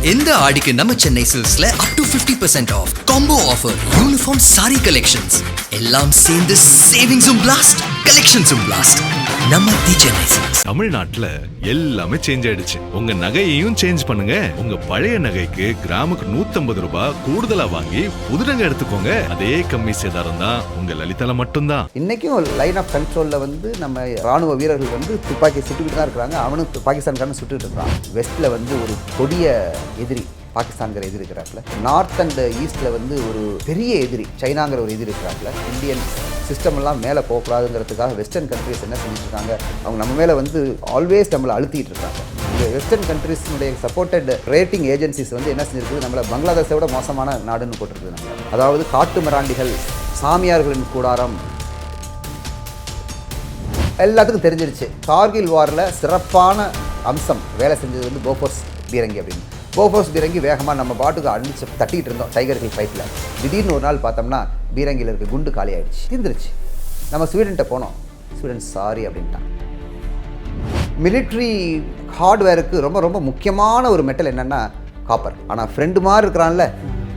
இந்த ஆடிக்கு நம்ம சென்னை சில்க்ஸ்ல up to 50% off combo offer uniform sari collections எல்லாம் சேர்ந்து சேவிங்ஸும் பிளாஸ்ட் கலெக்ஷன்ஸும் பிளாஸ்ட் நம்ம தி சென்னை சில்க்ஸ். தமிழ்நாட்டுல எல்லாமே சேஞ்ச் ஆயிடுச்சு. உங்க நகையையும் சேஞ்ச் பண்ணுங்க. உங்க பழைய நகைக்கு கிராமுக்கு 150 ரூபாய் கூடுதலா வாங்கி புது நகை எடுத்துக்கோங்க. அதே கம்மி சேதாரம் தான் உங்க லலிதால மட்டும்தான். இன்னைக்கும் லைன் ஆஃப் கண்ட்ரோல்ல வந்து நம்ம ராணுவ வீரர்கள் வந்து துப்பாக்கி சுட்டுக்கிட்டு தான் இருக்கிறாங்க. அவனும் பாகிஸ்தான்காரன் சுட்டுட்டு இருக்கான். வெஸ்ட்ல வந்து ஒரு கொடிய எதிரி பாகிஸ்தான்கிற எதிரி இருக்கிறாப்புல. நார்த் அண்ட் ஈஸ்ட்டில் வந்து ஒரு பெரிய எதிரி சைனாங்கிற ஒரு எதிரி இருக்கிறாப்புல. இந்தியன் சிஸ்டம் எல்லாம் மேலே போகக்கூடாதுங்கிறதுக்காக வெஸ்டர்ன் கண்ட்ரிஸ் என்ன செஞ்சுருக்காங்க, அவங்க நம்ம மேலே வந்து ஆல்வேஸ் நம்மளை அழுத்திட்டு இருக்காங்க. இந்த வெஸ்டர்ன் கண்ட்ரிஸினுடைய சப்போர்ட்டட் ரேட்டிங் ஏஜென்சிஸ் வந்து என்ன செஞ்சிருக்குது, நம்மளை பங்களாதேஷை விட மோசமான நாடுன்னு போட்டிருக்குது. நம்ம அதாவது காட்டு மிராண்டிகள், சாமியார்களின் கூடாரம், எல்லாத்துக்கும் தெரிஞ்சிருச்சு. கார்கில் வாரில் சிறப்பான அம்சம் வேலை செஞ்சது வந்து போஃபோர்ஸ் பீரங்கி அப்படின்னு. போஃபோர்ஸ் பீரங்கி வேகமாக நம்ம பாட்டுக்கு அடிச்சு தட்டிகிட்டு இருந்தோம் டைகர் ஹில் ஃபைட்டில். திடீர்னு ஒரு நாள் பார்த்தோம்னா பீரங்கியில் இருக்க குண்டு காலி ஆகிடுச்சு, தீர்ந்துருச்சு. நம்ம ஸ்வீடன்கிட்ட போனோம், ஸ்வீடன் சாரி அப்படின்ட்டான். மிலிட்ரி ஹார்ட்வேருக்கு ரொம்ப ரொம்ப முக்கியமான ஒரு மெட்டல் என்னென்னா காப்பர். ஆனால் ஃப்ரெண்டு மாதிரி இருக்கிறான்ல,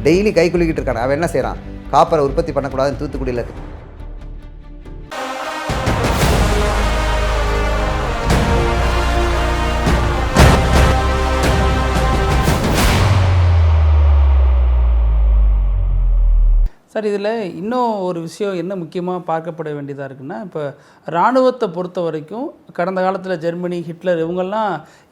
டெய்லி கை குலுக்கிட்டு இருக்கான். அவன் என்ன செய்கிறான், காப்பரை உற்பத்தி பண்ணக்கூடாதுன்னு தூத்துக்குடியில் சார், இதில் இன்னும் ஒரு விஷயம் என்ன முக்கியமாக பார்க்கப்பட வேண்டியதாக இருக்குன்னா, இப்போ இராணுவத்தை பொறுத்த வரைக்கும் கடந்த காலத்தில் ஜெர்மனி, ஹிட்லர் இவங்கெல்லாம்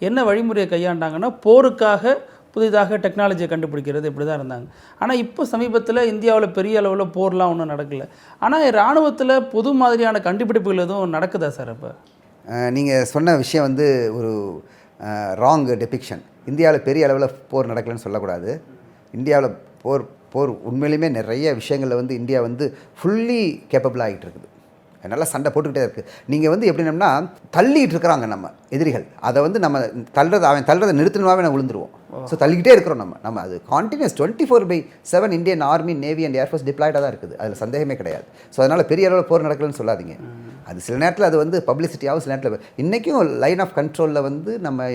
என்ன வழிமுறையை கையாண்டாங்கன்னா, போருக்காக புதிதாக டெக்னாலஜியை கண்டுபிடிக்கிறது இப்படி தான் இருந்தாங்க. ஆனால் இப்போ சமீபத்தில் இந்தியாவில் பெரிய அளவில் போர்லாம் ஒன்றும் நடக்கலை. ஆனால் இராணுவத்தில் புது மாதிரியான கண்டுபிடிப்புகள் எதுவும் நடக்குதா சார்? இப்போ நீங்கள் சொன்ன விஷயம் வந்து ஒரு ராங் டெபிக்ஷன். இந்தியாவில் பெரிய அளவில் போர் நடக்கலைன்னு சொல்லக்கூடாது. இந்தியாவில் போர் உண்மையிலுமே நிறைய விஷயங்களில் வந்து இந்தியா வந்து ஃபுல்லி கேப்பபிள் ஆகிட்டு இருக்குது. நல்லா சண்டை போட்டுக்கிட்டே இருக்குது. நீங்கள் வந்து எப்படின்னா தள்ளிகிட்டு இருக்கிறாங்க நம்ம எதிரிகள். அதை வந்து நம்ம அவன் தள்ளுறதை நிறுத்தினாவே நான் விழுந்துருவோம். ஸோ தள்ளிக்கிட்டே இருக்கிறோம் நம்ம அது continues 24/7 Indian army, navy and air force டிப்ளாய்டாக தான் இருக்குது. அதில் சந்தேகமே கிடையாது. ஸோ அதனால் பெரிய அளவில் போர் நடக்கலன்னு சொல்லாதீங்க. அது சில நேரத்தில் அது வந்து பப்ளிசிட்டி ஆகும், சில நேரத்தில் இன்றைக்கும் லைன் ஆஃப் கண்ட்ரோலில் வந்து நம்ம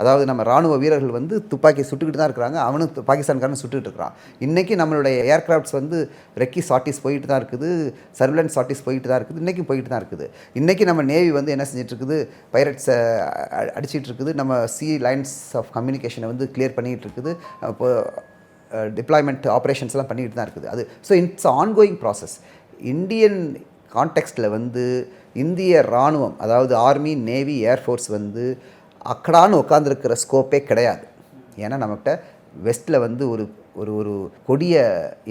அதாவது நம்ம ராணுவ வீரர்கள் வந்து துப்பாக்கி சுட்டுக்கிட்டு தான் இருக்கிறாங்க. அவனும் பாகிஸ்தான்காரன் சுட்டுக்கிட்டு இருக்கிறான். இன்றைக்கி நம்மளுடைய ஏர்க்ராஃப்ட்ஸ் வந்து ரெக்கி சார்ட்டிஸ் போயிட்டு தான் இருக்குது, சர்வலன்ஸ் சார்ட்டிஸ் போயிட்டு தான் இருக்குது, இன்றைக்கும் போயிட்டு தான் இருக்குது. இன்றைக்கி நம்ம நேவி வந்து என்ன செஞ்சிட்டு இருக்குது, பைரட்ஸை அடிச்சிட்டு இருக்குது. நம்ம சி லைன்ஸ் ஆஃப் கம்யூனிகேஷனை வந்து கிளியர் பண்ணிகிட்டு இருக்குது. இப்போ டிப்ளாய்மெண்ட் ஆப்ரேஷன்ஸ்லாம் பண்ணிக்கிட்டு தான் இருக்குது. அது so it's ongoing process. Indian கான்டெக்ஸ்டில் வந்து இந்திய இராணுவம், அதாவது ஆர்மி, நேவி, ஏர்ஃபோர்ஸ் வந்து அக்கடான்னு உட்காந்துருக்கிற ஸ்கோப்பே கிடையாது. ஏன்னா நம்மகிட்ட வெஸ்ட்டில் வந்து ஒரு ஒரு கொடிய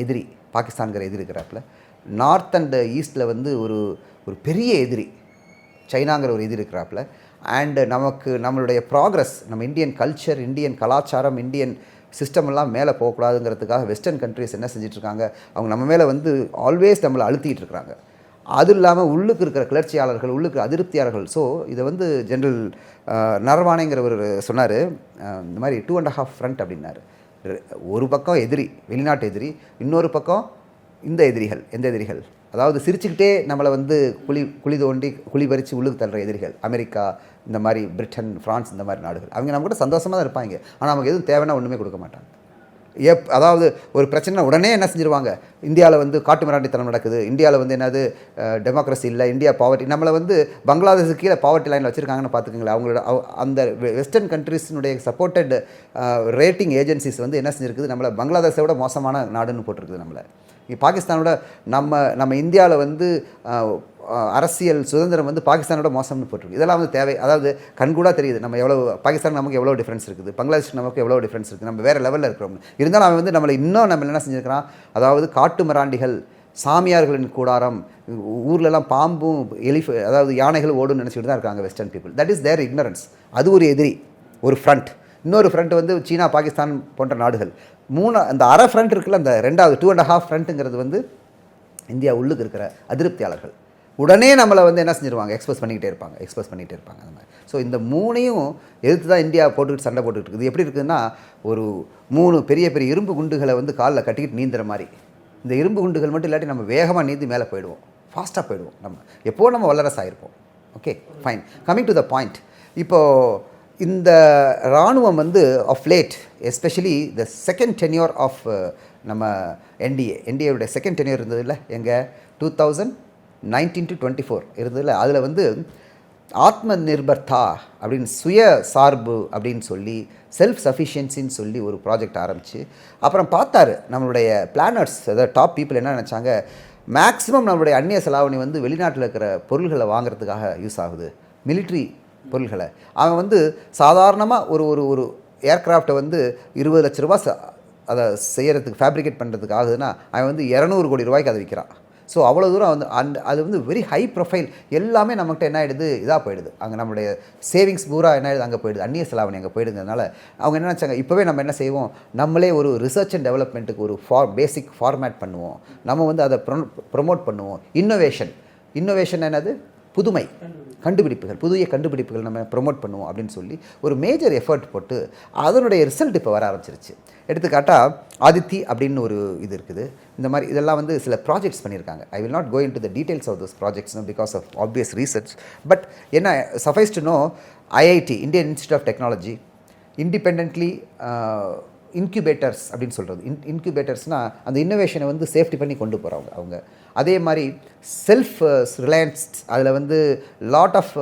எதிரி பாகிஸ்தான்கிற எதிரி இருக்கிறாப்புல. நார்த் அண்ட் ஈஸ்ட்டில் வந்து ஒரு பெரிய எதிரி சைனாங்கிற ஒரு எதிரி இருக்கிறாப்புல. அண்டு நம்மளுடைய ப்ராக்ரஸ், நம்ம இந்தியன் கல்ச்சர், இந்தியன் கலாச்சாரம், இந்தியன் சிஸ்டம் எல்லாம் மேலே போகக்கூடாதுங்கிறதுக்காக வெஸ்டர்ன் கண்ட்ரிஸ் என்ன செஞ்சிட்ருக்காங்க, அவங்க நம்ம மேலே வந்து ஆல்வேஸ் நம்மளை அழுத்திட்டு இருக்கிறாங்க. அது இல்லாமல் உள்ளுக்கு இருக்கிற கிளர்ச்சியாளர்கள், உள்ளுக்கு அதிருப்தியாளர்கள். ஸோ இதை வந்து ஜென்ரல் நரவானேங்கிறவர் சொன்னார், இந்த மாதிரி 2.5 ஃப்ரண்ட் அப்படின்னாரு. ஒரு பக்கம் எதிரி, வெளிநாட்டு எதிரி, இன்னொரு பக்கம் இந்த எதிரிகள். எந்த எதிரிகள்? அதாவது சிரிச்சுக்கிட்டே நம்மளை வந்து குழி தோண்டி குழி பறித்து உள்ளுக்கு தள்ளுற எதிரிகள். அமெரிக்கா, இந்த மாதிரி பிரிட்டன், ஃப்ரான்ஸ், இந்த மாதிரி நாடுகள். அவங்க நம்ம கூட சந்தோஷமாக தான் இருப்பாங்க. ஆனால் நமக்கு எதுவும் தேவைன்னா ஒன்றுமே கொடுக்க மாட்டாங்க. அதாவது ஒரு பிரச்சனை உடனே என்ன செஞ்சுருவாங்க, இந்தியாவில் வந்து காட்டு மிராண்டித்தனம் நடக்குது, இந்தியாவில் வந்து என்னது டெமோக்ரஸி இல்லை, இந்தியா பாவர்ட்டி, நம்மளை வந்து பங்களாதேஷுக்கு கீழே பாவர்ட்டி லைனில் வச்சுருக்காங்கன்னு பார்த்துக்கங்களேன். அவங்களோட அந்த வெஸ்டர்ன் கண்ட்ரிஸினுடைய சப்போர்ட்டட் ரேட்டிங் ஏஜென்சிஸ் வந்து என்ன செஞ்சுருக்குது, நம்மளை பங்களாதேஷை விட மோசமான நாடுன்னு போட்டிருக்குது. நம்மளை பாகிஸ்தானோட நம்ம இந்தியாவில் வந்து அரசியல் சுதந்திரம் வந்து பாகிஸ்தானோட மோசம்னு போட்டிருக்கு. இதெல்லாம் வந்து தேவை. அதாவது கண்கூடாக தெரியுது நம்ம எவ்வளோ பாகிஸ்தான் நமக்கு எவ்வளோ டிஃப்ரென்ஸ் இருக்குது, பங்களாதேஷ் நமக்கு எவ்வளோ டிஃப்ரென்ஸ் இருக்குது, நம்ம வேறு லெவலில் இருக்கிறோம். இருந்தாலும் அவன் வந்து நம்ம என்ன செஞ்சுருக்கிறான், அதாவது காட்டு மிராண்டிகள், சாமியார்களின் கூடாரம், ஊர்லெலாம் பாம்பும் அதாவது யானைகள் ஓடுன்னு நினச்சிட்டு தான் இருக்காங்க western people. That is their ignorance. அது ஒரு எதிரி, ஒரு ஃப்ரண்ட். இன்னொரு ஃப்ரண்ட் வந்து சீனா, பாகிஸ்தான் போன்ற நாடுகள். அந்த அரை ஃப்ரண்ட் இருக்குல்ல, அந்த ரெண்டாவது 2.5 ஃப்ரண்ட்டுங்கிறது வந்து இந்தியா உள்ளுக்கு இருக்கிற அதிருப்தியாளர்கள். உடனே நம்மளை வந்து என்ன செஞ்சிருவாங்க, எக்ஸ்பிரஸ் பண்ணிக்கிட்டே இருப்பாங்க அந்த மாதிரி. ஸோ இந்த மூணையும் எதிர்த்து தான் இந்தியா போட்டுக்கிட்டு சண்டை போட்டுக்கிட்டு இருக்குது. எப்படி இருக்குதுன்னா, ஒரு 3 பெரிய பெரிய இரும்பு குண்டுகளை வந்து காலில் கட்டிக்கிட்டு நீந்துற மாதிரி. இந்த இரும்பு குண்டுகள் மட்டும் இல்லாட்டி நம்ம வேகமாக நீந்தி மேலே போயிடுவோம், ஃபாஸ்ட்டாக போயிடுவோம். நம்ம எப்போது நம்ம வல்லரசு ஆகிருப்போம். Okay, fine. Coming to the point. இப்போது இந்த இராணுவம் வந்து of late especially the second tenure of நம்ம என்டிஏவுடைய செகண்ட் டென்யூர் இருந்ததில்ல எங்கள் 2019 to 24 இருந்ததில்ல, அதில் வந்து ஆத்ம நிர்பர்தா அப்படின்னு சுய சார்பு அப்படின்னு சொல்லி செல்ஃப் சஃபிஷியன்சின்னு சொல்லி ஒரு ப்ராஜெக்ட் ஆரம்பித்து அப்புறம் பார்த்தாரு நம்மளுடைய பிளானர்ஸ், அதாவது டாப் பீப்புள் என்ன நினச்சாங்க, மேக்ஸிமம் நம்மளுடைய அந்நிய செலாவணி வந்து வெளிநாட்டில் இருக்கிற பொருள்களை வாங்குறதுக்காக யூஸ் ஆகுது, மிலிட்ரி பொருள்களை. அவன் வந்து சாதாரணமாக ஒரு ஒரு ஒரு ஏர்க்ராஃப்டை வந்து 20 லட்ச ரூபா அதை செய்கிறதுக்கு ஃபேப்ரிகேட் பண்ணுறதுக்கு ஆகுதுன்னா அவன் வந்து 200 கோடி ரூபாய்க்கு அதை விற்கிறான். ஸோ அவ்வளோ தூரம் வந்து அது வந்து வெரி ஹை ப்ரொஃபைல். எல்லாமே நம்மகிட்ட என்ன ஆகிடுது, இதாக போயிடுது. அங்கே நம்மளுடைய சேவிங்ஸ் பூரா என்ன ஆகிடுது, அங்கே போயிடுது, அந்நிய செலாவணி அங்கே போயிடுங்கிறதுனால அவங்க என்ன நினச்சாங்க, இப்போவே நம்ம என்ன செய்வோம், நம்மளே ஒரு ரிசர்ச் அண்ட் டெவலப்மெண்ட்டுக்கு ஒரு பேசிக் ஃபார்மேட் பண்ணுவோம், நம்ம வந்து அதை ப்ரொமோட் பண்ணுவோம். இன்னோவேஷன் என்னது, புதுமை கண்டுபிடிப்புகள், புதிய கண்டுபிடிப்புகள் நம்ம ப்ரொமோட் பண்ணுவோம் அப்படின்னு சொல்லி ஒரு மேஜர் எஃபர்ட் போட்டு அதனுடைய ரிசல்ட் இப்போ வர ஆரம்பிச்சிருச்சு. எடுத்துக்காட்டால் ஆதித்தி அப்படின்னு ஒரு இது இருக்குது. இந்த மாதிரி இதெல்லாம் வந்து சில ப்ராஜெக்ட்ஸ் பண்ணியிருக்காங்க. I will not go into the details of those projects because of obvious research. But என்ன suffice to know, IIT Indian Institute of Technology independently incubators அப்படின்னு சொல்கிறது. இன்குபேட்டர்ஸ்னால் அந்த இன்னோவேஷனை வந்து சேஃப்டி பண்ணி கொண்டு போகிறவங்க அவங்க. அதே மாதிரி செல்ஃப் ரிலையன்ஸ், அதில் வந்து லாட் ஆஃப்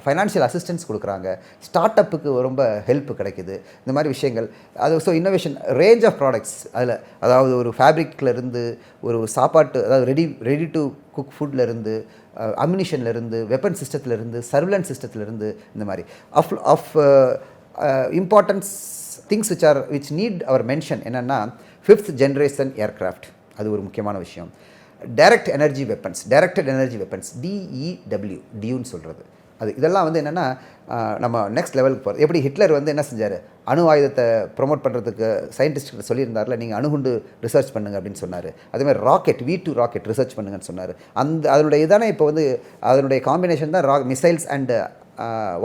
ஃபைனான்ஷியல் அசிஸ்டன்ஸ் கொடுக்குறாங்க, ஸ்டார்ட் அப்புக்கு ரொம்ப ஹெல்ப் கிடைக்குது, இந்த மாதிரி விஷயங்கள். அது so innovation range of products அதில், அதாவது ஒரு ஃபேப்ரிக்லேருந்து ஒரு சாப்பாட்டு, அதாவது ரெடி டு குக் ஃபுட்லேருந்து, அம்யூனிஷன்லேருந்து, வெப்பன் சிஸ்டத்துலேருந்து, சர்வலன்ஸ் சிஸ்டத்துலேருந்து, இந்த மாதிரி of importance things which need our mention என்னென்னா 5th generation ஏர்க்ராஃப்ட், அது ஒரு முக்கியமான விஷயம். டைரக்டட் எனர்ஜி வெப்பன்ஸ் டியூன்னு சொல்கிறது. அது இதெல்லாம் வந்து என்னென்னா நம்ம நெக்ஸ்ட் லெவலுக்கு போகிறது. எப்படி ஹிட்லர் வந்து என்ன செஞ்சார், அணு ஆயுதத்தை ப்ரொமோட் பண்ணுறதுக்கு சயின்டிஸ்ட்கிட்ட சொல்லியிருந்தார்ல, நீங்கள் அணுகுண்டு ரிசர்ச் பண்ணுங்க அப்படின்னு சொன்னார். அதேமாதிரி ராக்கெட் V2 ராக்கெட் ரிசர்ச் பண்ணுங்கன்னு சொன்னார். அதனுடைய இதானே இப்போ வந்து அதனுடைய காம்பினேஷன் தான் மிசைல்ஸ் அண்ட்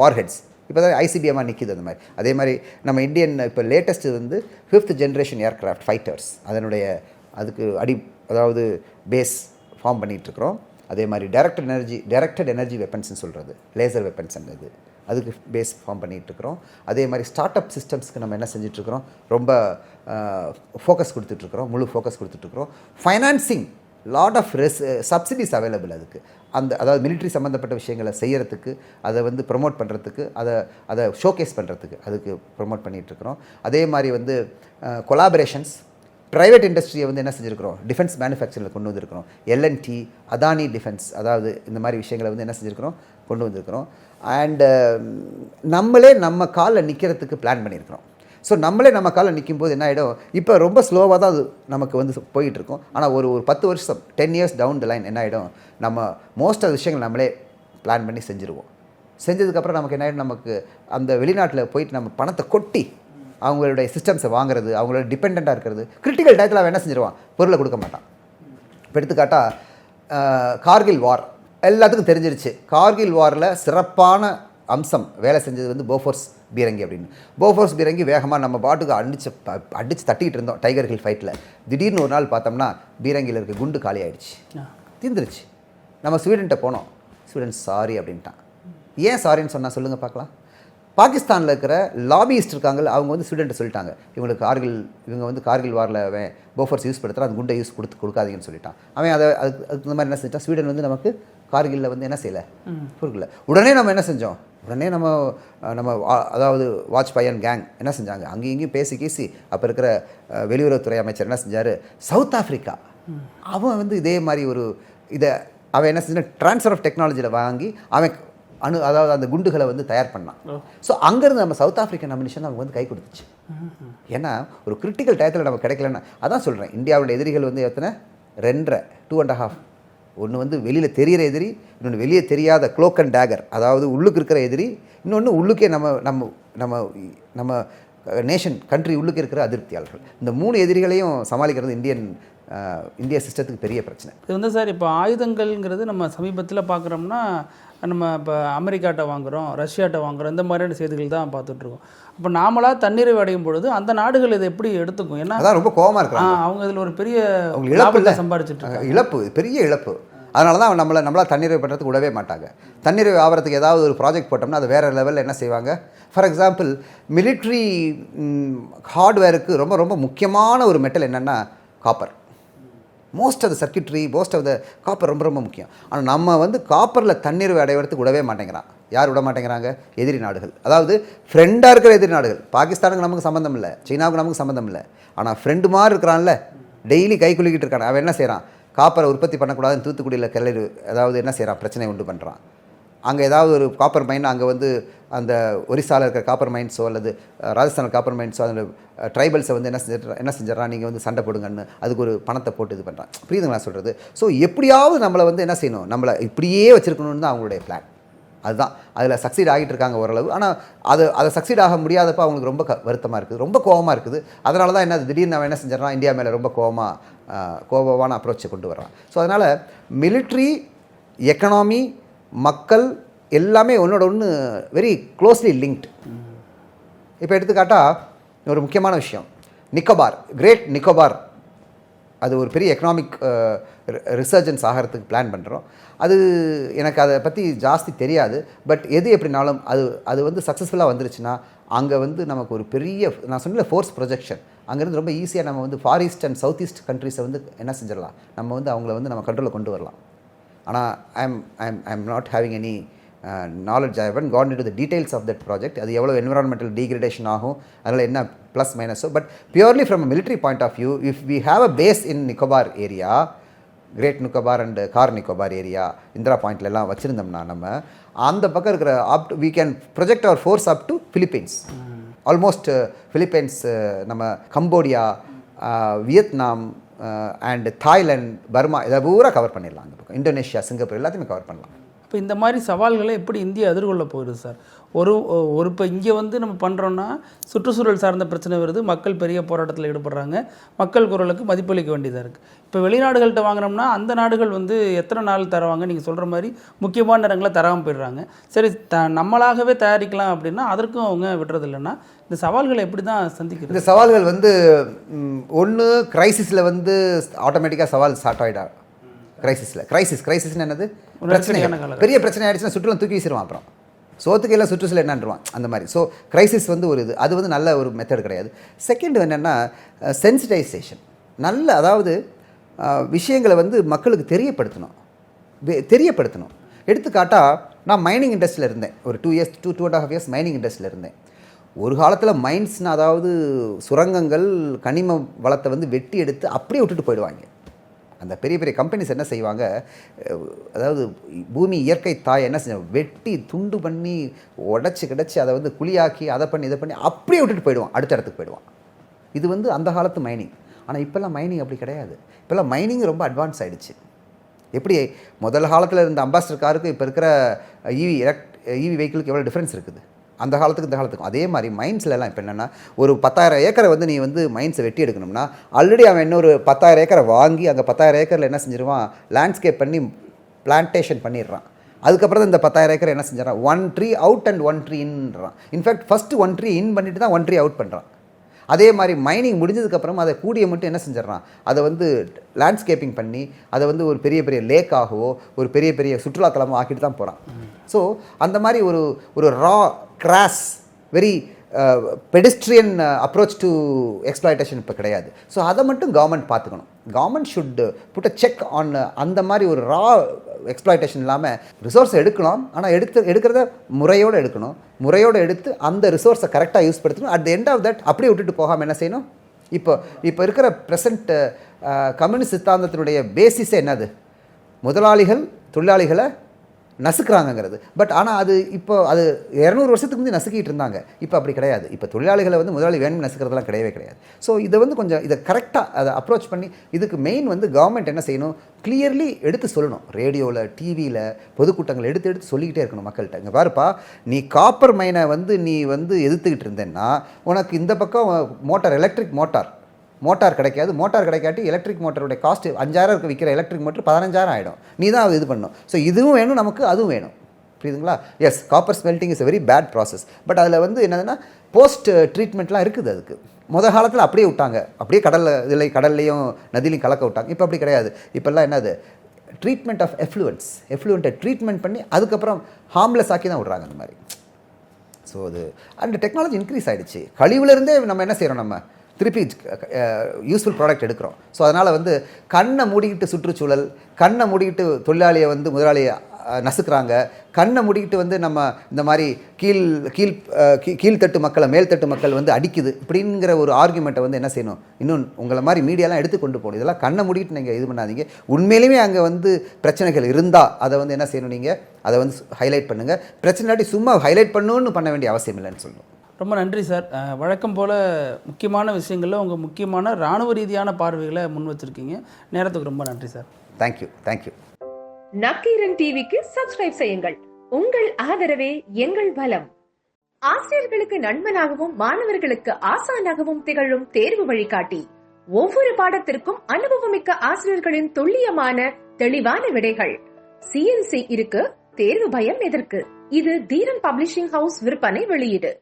வார்ஹெட்ஸ். இப்போ தான் ஐசிபிஎம்மாக நிற்கிது அந்த மாதிரி. அதே மாதிரி நம்ம இந்தியன் இப்போ லேட்டஸ்ட் வந்து 5th generation ஏர்க்ராஃப்ட் ஃபைட்டர்ஸ், அதுக்கு அதாவது பேஸ் ஃபார்ம் பண்ணிகிட்ருக்குறோம். அதே மாதிரி டைரக்டட் எனர்ஜி வெப்பன்ஸ்னு சொல்கிறது, லேசர் வெப்பன்ஸ் அது, அதுக்கு பேஸ் ஃபார்ம் பண்ணிகிட்ருக்குறோம். அதே மாதிரி ஸ்டார்ட் அப் சிஸ்டம்ஸ்க்கு நம்ம என்ன செஞ்சிட்ருக்குறோம், ரொம்ப ஃபோக்கஸ் கொடுத்துட்ருக்குறோம், முழு ஃபோக்கஸ் கொடுத்துட்ருக்குறோம். Financing lot of subsidies available அதுக்கு, அதாவது மிலிட்ரி சம்மந்தப்பட்ட விஷயங்களை செய்கிறதுக்கு, அதை வந்து ப்ரொமோட் பண்ணுறதுக்கு, அதை ஷோகேஸ் பண்ணுறதுக்கு அதுக்கு ப்ரொமோட் பண்ணிகிட்ருக்குறோம். அதே மாதிரி வந்து கொலாபரேஷன்ஸ், ப்ரைவேட் இண்டஸ்ட்ரியை வந்து என்ன செஞ்சுருக்கிறோம், டிஃபென்ஸ் மேனுஃபேக்சரில் கொண்டு வந்திருக்கிறோம். எல்என்டி, அதானி டிஃபென்ஸ், அதாவது இந்த மாதிரி விஷயங்களை வந்து என்ன செஞ்சுருக்கிறோம், கொண்டு வந்திருக்கிறோம். அண்டு நம்மளே நம்ம காலில் நிற்கிறதுக்கு பிளான் பண்ணியிருக்கிறோம். ஸோ நம்மளே நம்ம காலில் நிற்கும்போது என்ன ஆகிடும், இப்போ ரொம்ப ஸ்லோவாக தான் அது நமக்கு வந்து போயிட்டுருக்கோம். ஆனால் ஒரு 10 வருஷம் 10 years டவுன் த லைன் என்ன ஆகிடும், நம்ம மோஸ்ட் ஆஃப் விஷயங்கள் நம்மளே பிளான் பண்ணி செஞ்சுருவோம். செஞ்சதுக்கப்புறம் நமக்கு என்ன ஆகிடும், நமக்கு அந்த வெளிநாட்டில் போயிட்டு நம்ம பணத்தை கொட்டி அவங்களுடைய சிஸ்டம்ஸை வாங்குறது, அவங்களோட டிபெண்ட்டாக இருக்கிறது, கிரிட்டிக்கல் டயத்தில் அவன் என்ன செஞ்சிருவான், பொருளை கொடுக்க மாட்டான். இப்போ எடுத்துக்காட்டால் கார்கில் வார் எல்லாத்துக்கும் தெரிஞ்சிருச்சு. கார்கில் வாரில் சிறப்பான அம்சம் வேலை செஞ்சது வந்து போஃபோர்ஸ் பீரங்கி அப்படின்னு. போஃபோர்ஸ் பீரங்கி வேகமாக நம்ம பாட்டுக்கு அடித்து தட்டிக்கிட்டு இருந்தோம் டைகர் ஹில் ஃபைட்டில். திடீர்னு ஒரு நாள் பார்த்தோம்னா பீரங்கியில் இருக்க குண்டு காலி ஆகிடுச்சு, தீர்ந்துருச்சு. நம்ம ஸ்வீடன்கிட்ட போனோம், ஸ்வீடன் சாரி அப்படின்ட்டான். ஏன் சாரின்னு சொன்னால் சொல்லுங்கள் பார்க்கலாம். பாகிஸ்தானில் இருக்கிற லாபியிஸ்ட் இருக்காங்க, அவங்க வந்து ஸ்வீடன்ட்ட சொல்லிட்டாங்க, இவங்க வந்து கார்கில் வாரில் அவன் போஃபோர்ஸ் யூஸ் படுத்துகிறான், அந்த குண்டை யூஸ் கொடுக்காதீங்கன்னு சொல்லிட்டான். அவன் அதுக்கு இந்த மாதிரி என்ன செஞ்சான், ஸ்வீடன் வந்து நமக்கு கார்கிலில் வந்து என்ன செய்யலை, பொருட்களை. உடனே நம்ம என்ன செஞ்சோம், உடனே நம்ம அதாவது வாஜ்பாய் அண்ட் கேங் என்ன செஞ்சாங்க, அங்கேயும் இங்கேயும் பேசி அப்போ இருக்கிற வெளியுறவுத்துறை அமைச்சர் என்ன செஞ்சார், சவுத் ஆஃப்ரிக்கா அவன் வந்து இதே மாதிரி அவன் என்ன செஞ்சான், ட்ரான்ஸ்ஃபர் ஆஃப் டெக்னாலஜியில் வாங்கி அவன் அதாவது அந்த குண்டுகளை வந்து தயார் பண்ணான். ஸோ அங்கேருந்து நம்ம சவுத் ஆஃப்ரிக்கன் அம்யூனிஷன் அவங்க வந்து கை கொடுத்துச்சு. ஏன்னா ஒரு கிரிட்டிக்கல் டயத்தில் நம்ம கிடைக்கலன்னா, அதான் சொல்கிறேன், இந்தியாவோட எதிரிகள் வந்து எத்தனை 2.5 ஒன்று வந்து வெளியில் தெரிகிற எதிரி, இன்னொன்று வெளியே தெரியாத க்ளோக் அண்ட் டேகர், அதாவது உள்ளுக்கு இருக்கிற எதிரி, இன்னொன்று உள்ளுக்கே நம்ம நேஷன் கண்ட்ரி உள்ளுக்கு இருக்கிற அதிருப்தியாளர்கள். இந்த 3 எதிரிகளையும் சமாளிக்கிறது இந்திய சிஸ்டத்துக்கு பெரிய பிரச்சனை. இது வந்து சார் இப்போ ஆயுதங்கள்ங்கிறது நம்ம சமீபத்தில் பார்க்குறோம்னா நம்ம இப்போ அமெரிக்காட்ட வாங்குகிறோம், ரஷ்யாட்ட வாங்குகிறோம், இந்த மாதிரியான செய்திகள் தான் பார்த்துட்ருக்கோம். அப்போ நாமளாக தண்ணீரை அடையும் பொழுது அந்த நாடுகள் இதை எப்படி எடுத்துக்கும்? ஏன்னா அதான் ரொம்ப கோபமாக இருக்காங்க அவங்க இதில் ஒரு பெரிய இழப்பு சம்பாதிச்சுட்டு இழப்பு, பெரிய இழப்பு. அதனால தான் நம்மளால் தன்னிறைவு பண்ணுறதுக்கு விடவே மாட்டாங்க. தன்னிறைவு ஆகிறதுக்கு ஏதாவது ஒரு ப்ராஜெக்ட் போட்டோம்னா அது வேறு லெவலில் என்ன செய்வாங்க. ஃபார் எக்ஸாம்பிள் மிலிட்ரி ஹார்ட்வேருக்கு ரொம்ப ரொம்ப முக்கியமான ஒரு மெட்டல் என்னென்னா copper. Most of the circuitry, most of the copper ரொம்ப ரொம்ப முக்கியம். ஆனால் நம்ம வந்து காப்பரில் தன்னிறைவு அடைவதற்கு விடவே மாட்டேங்கிறான். யார் விட மாட்டேங்கிறாங்க? எதிரி நாடுகள். அதாவது ஃப்ரெண்டாக இருக்கிற எதிரி நாடுகள். பாகிஸ்தானுக்கு நமக்கு சம்மந்தம் இல்லை, சீனாவுக்கு நமக்கு சம்மந்தம் இல்லை. ஆனால் ஃப்ரெண்டு மாதிரி இருக்கிறான்ல, டெய்லி கை குலுக்கிட்டு இருக்கான். அவன் என்ன செய்கிறான்? காப்பரை உற்பத்தி பண்ணக்கூடாதுன்னு தூத்துக்குடியில் கிளறி அதாவது என்ன செய்கிறான்? பிரச்சனை உண்டு பண்ணுறான். அங்கே ஏதாவது ஒரு காப்பர் மைன், அங்கே வந்து அந்த ஒரிசாவில் இருக்கிற காப்பர் மைன்ஸோ அல்லது ராஜஸ்தானில் காப்பர் மைன்ஸோ அதில் ட்ரைபல்ஸை வந்து என்ன செஞ்சிடறான்? நீங்கள் வந்து சண்டை போடுங்கன்னு அதுக்கு ஒரு பணத்தை போட்டு இது பண்ணுறான். புரியுதுங்களா சொல்கிறது? ஸோ எப்படியாவது நம்மளை வந்து என்ன செய்யணும்? நம்மளை இப்படியே வச்சுருக்கணும்னு தான் அவங்களுடைய பிளான். அதுதான் அதில் சக்சீட் ஆகிட்டு இருக்காங்க ஓரளவு. ஆனால் அதை சக்சீட் ஆக முடியாதப்போ அவங்களுக்கு ரொம்ப வருத்தமாக இருக்குது, ரொம்ப கோபமாக இருக்குது. அதனால தான் என்ன திடீர்னு அவன் என்ன செஞ்சிடறான்? இந்தியா மேலே ரொம்ப கோபமான அப்ரோச்சை கொண்டு வர்றான். ஸோ அதனால் மிலிட்ரி, எக்கனாமி, மக்கள் எல்லாமே ஒன்றோட ஒன்று வெரி க்ளோஸ்லி லிங்க்டு. இப்போ எடுத்துக்காட்டால் ஒரு முக்கியமான விஷயம், நிக்கோபார், கிரேட் நிக்கோபார், அது ஒரு பெரிய எக்கனாமிக் ரிசர்ஜன்ஸ் ஆகிறதுக்கு பிளான் பண்ணுறோம். அது எனக்கு அதை பற்றி ஜாஸ்தி தெரியாது. பட் எது எப்படினாலும் அது வந்து சக்ஸஸ்ஃபுல்லாக வந்துருச்சுன்னா அங்கே வந்து நமக்கு ஒரு பெரிய, நான் சொன்ன ஃபோர்ஸ் ப்ரொஜெக்ஷன், அங்கேருந்து ரொம்ப ஈஸியாக நம்ம வந்து far east and south east கண்ட்ரீஸை வந்து என்ன செஞ்சிடலாம், நம்ம வந்து அவங்கள வந்து நம்ம கண்ட்ரோலில் கொண்டு வரலாம். ஆனால் I am not having any knowledge. I haven't gone into the details of that project. அது எவ்வளோ environmental degradation ஆகும், அதனால் என்ன ப்ளஸ் மைனஸோ. But purely from a military point of view, if we have a base in Nicobar area, great Nicobar and Car Nicobar area, Indira பாயிண்ட்லலாம் வச்சுருந்தோம்னா நம்ம அந்த பக்கம் இருக்கிற we can project our force up to Philippines. Almost Philippines, நம்ம Cambodia, Vietnam and Thailand, Burma, இதை பூரா cover பண்ணிடலாம். அந்த பக்கம் இந்தோனேஷியா, சிங்கப்பூர் எல்லாத்தையுமே கவர் பண்ணலாம். இப்போ இந்த மாதிரி சவால்களை எப்படி இந்தியா எதிர்கொள்ள போகுது சார்? ஒரு இப்போ இங்கே வந்து நம்ம பண்ணுறோன்னா சுற்றுச்சூழல் சார்ந்த பிரச்சனை வருது, மக்கள் பெரிய போராட்டத்தில் ஈடுபடுறாங்க, மக்கள் குரலுக்கு மதிப்பளிக்க வேண்டியதாக இருக்குது. இப்போ வெளிநாடுகள்கிட்ட வாங்கினோம்னா அந்த நாடுகள் வந்து எத்தனை நாள் தருவாங்க? நீங்கள் சொல்கிற மாதிரி முக்கியமான இடங்களை தராமல் போயிடுறாங்க. சரி, நம்மளாகவே தயாரிக்கலாம் அப்படின்னா அதற்கும் அவங்க விடுறது இல்லைன்னா இந்த சவால்களை எப்படி தான் சந்திக்கிறது? இந்த சவால்கள் வந்து ஒன்று கிரைசிஸில் வந்து ஆட்டோமேட்டிக்காக சவால் ஸ்டார்ட் ஆகிடும். கிரைசிஸ்னு என்னது? பிரச்சனை, பெரிய பிரச்சனை ஆகிடுச்சுன்னா சுற்றுலா தூக்கி வீசிடுவான். அப்புறம் சோத்துக்கு எல்லாம் சுற்றுச்சூழல் என்னன்றான் அந்த மாதிரி. ஸோ கிரைசிஸ் வந்து ஒரு இது, அது வந்து நல்ல ஒரு மெத்தட் கிடையாது. செகண்ட் என்னென்னா சென்சிட்டைசேஷன். நல்ல, அதாவது விஷயங்களை வந்து மக்களுக்கு தெரியப்படுத்தணும். எடுத்துக்காட்டால் நான் மைனிங் இண்டஸ்ட்ரியில் இருந்தேன் ஒரு 2.5 years மைனிங் இண்டஸ்ட்ரியில் இருந்தேன். ஒரு காலத்தில் மைன்ஸ்னு, அதாவது சுரங்கங்கள், கனிம வளத்தை வந்து வெட்டி எடுத்து அப்படியே விட்டுட்டு போயிடுவாங்க. அந்த பெரிய பெரிய கம்பெனிஸ் என்ன செய்வாங்க, அதாவது பூமி இயற்கை தாய் என்ன செஞ்சாங்க, வெட்டி துண்டு பண்ணி உடச்சி கிடச்சி அதை வந்து குழியாக்கி இதை பண்ணி அப்படியே விட்டுட்டு போயிடுவான், அடுத்த இடத்துக்கு போயிடுவான். இது வந்து அந்த காலத்து மைனிங். ஆனால் இப்போல்லாம் மைனிங் அப்படி கிடையாது. இப்போல்லாம் மைனிங் ரொம்ப அட்வான்ஸ் ஆகிடுச்சு. எப்படி முதல் காலத்தில் இருந்த அம்பாஸ்டர் காருக்கு இப்போ இருக்கிற ஈவி வெஹிக்கிளுக்கு எவ்வளோ டிஃப்ரென்ஸ் இருக்குது அந்த காலத்துக்கு இந்த காலத்துக்கும். அதே மாதிரி மைன்ஸ்லலாம் இப்போ என்னென்னா ஒரு 10,000 ஏக்கரை வந்து நீ வந்து மைன்ஸை வெட்டி எடுக்கணும்னா ஆல்ரெடி அவன் இன்னொரு 10,000 ஏக்கரை வாங்கி அங்கே 10,000 ஏக்கரில் என்ன செஞ்சிருவான், லேண்ட்ஸ்கேப் பண்ணி பிளான்டேஷன் பண்ணிடுறான். அதுக்கப்புறம் இந்த 10,000 ஏக்கரை என்ன செஞ்சிடறான், 1 tree அவுட் அண்ட் 1 tree இன்றான். இன்ஃபேக்ட் ஃபஸ்ட்டு 1 tree இன் பண்ணிட்டு தான் 1 tree அவுட் பண்ணுறான். அதே மாதிரி மைனிங் முடிஞ்சதுக்கப்புறம் அதை கூடிய மட்டும் என்ன செஞ்சிடறான், அதை வந்து லேண்ட்ஸ்கேப்பிங் பண்ணி அதை வந்து ஒரு பெரிய பெரிய லேக்காகவோ ஒரு பெரிய பெரிய சுற்றுலாத்தலமோ ஆக்கிட்டு தான் போகிறான். ஸோ அந்த மாதிரி ஒரு raw crass very pedestrian approach to exploitation இப்போ கிடையாது. ஸோ அதை மட்டும் கவர்மெண்ட் பார்த்துக்கணும். Government should put a check on அந்த மாதிரி ஒரு ரா எக்ஸ்ப்ளாய்டேஷன் இல்லாமல் ரிசோர்ஸை எடுக்கலாம். ஆனால் எடுக்கிறத முறையோடு எடுத்து அந்த ரிசோர்ஸை கரெக்டாக யூஸ் படுத்தணும். At the end of that அப்படியே விட்டுட்டு போகாமல் என்ன செய்யணும், இப்போ இருக்கிற ப்ரெசண்ட் கம்யூனிஸ்ட் சித்தாந்தத்தினுடைய பேசிஸே என்னது, முதலாளிகள் தொழிலாளிகளை நசுக்கிறாங்கங்கிறது. பட் ஆனால் அது இப்போ அது 200 வருஷத்துக்கு முந்தைய நசுக்கிட்டு இருந்தாங்க. இப்போ அப்படி கிடையாது. இப்போ தொழிலாளிகளை வந்து முதலாளி வேணும் நசுக்கிறதுலாம் கிடையாது. ஸோ இதை வந்து கொஞ்சம் இதை கரெக்டாக அதை அப்ரோச் பண்ணி இதுக்கு மெயின் வந்து கவர்மெண்ட் என்ன செய்யணும், கிளியர்லி எடுத்து சொல்லணும். ரேடியோவில், டிவியில், பொதுக்கூட்டங்கள் எடுத்து சொல்லிக்கிட்டே இருக்கணும் மக்கள்கிட்ட. இங்கே பாருப்பா, நீ காப்பர் மைனை வந்து நீ வந்து எதிர்த்துக்கிட்டு இருந்தேன்னா உனக்கு இந்த பக்கம் எலக்ட்ரிக் மோட்டார் கிடைக்காது. மோட்டார் கிடைக்காட்டி எலக்ட்ரிக் மோட்டருடைய காஸ்ட் 5,000 விற்கிற எலக்ட்ரிக் மோட்டர் 15,000 ஆகிடும். நீ தான் அது இது பண்ணணும். ஸோ இதுவும் வேணும் நமக்கு, அதுவும் வேணும். புரியுதுங்களா? Yes, copper smelting is a very bad process. But அதில் வந்து என்னதுன்னா போஸ்ட் ட்ரீட்மெண்ட்லாம் இருக்குது. அதுக்கு முதல் காலத்தில் அப்படியே விட்டாங்க, அப்படியே கடல்லையும் நதிலையும் கலக்க விட்டாங்க. இப்போ அப்படி கிடையாது. இப்போல்லாம் என்னது, ட்ரீட்மெண்ட் ஆஃப் எஃப்ளூவெண்ட்டை ட்ரீட்மெண்ட் பண்ணி அதுக்கப்புறம் ஹார்ம்லெஸ் ஆக்கி தான் விட்றாங்க அந்த மாதிரி. ஸோ அது அண்ட் டெக்னாலஜி இன்க்ரீஸ் ஆகிடுச்சு. கழிவுலேருந்தே நம்ம என்ன செய்கிறோம், நம்ம திருப்பி யூஸ்ஃபுல் ப்ராடக்ட் எடுக்கிறோம். ஸோ அதனால் வந்து கண்ணை மூடிக்கிட்டு சுற்றுச்சூழல், கண்ணை மூடிக்கிட்டு தொழிலாளியை வந்து முதலாளியை நசுக்கிறாங்க, கண்ணை மூடிக்கிட்டு வந்து நம்ம இந்த மாதிரி கீழ்த்தட்டு மக்களை மேல்தட்டு மக்கள் வந்து அடிக்குது இப்படிங்கிற ஒரு ஆர்குமெண்ட்டை வந்து என்ன செய்யணும், இன்னும் உங்களை மாதிரி மீடியாலாம் எடுத்து கொண்டு போகணும். இதெல்லாம் கண்ணை மூடிக்கிட்டு நீங்கள் இது பண்ணாதீங்க. உண்மையிலுமே அங்கே வந்து பிரச்சனைகள் இருந்தால் அதை வந்து என்ன செய்யணும், நீங்கள் அதை வந்து ஹைலைட் பண்ணுங்கள். பிரச்சனை சும்மா ஹைலைட் பண்ணணும்னு பண்ண வேண்டிய அவசியம் இல்லைன்னு சொல்லணும். ரொம்ப நன்றி சார். வழக்கம் போல் முக்கியமான விஷயங்களில் உங்கள் முக்கியமான இராணுவ ரீதியான பார்வைகளை முன் வச்சுருக்கீங்க. நேரத்துக்கு ரொம்ப நன்றி சார். தேங்க்யூ. நக்கீரன் டிவிக்கு சப்ஸ்கிரைப் செய்யுங்கள். உங்கள் ஆதரவே எங்கள் பலம். ஆசிரியர்களுக்கு நண்பனாகவும் மாணவர்களுக்கு ஆசானாகவும் திகழும் தேர்வு வழிகாட்டி. ஒவ்வொரு பாடத்திற்கும் அனுபவமிக்க ஆசிரியர்களின் துல்லியமான தெளிவான விடைகள். CNC இருக்கு, தேர்வு பயம் எதற்கு? இது தீரன் பப்ளிஷிங் ஹவுஸ் விற்பனை வெளியீடு.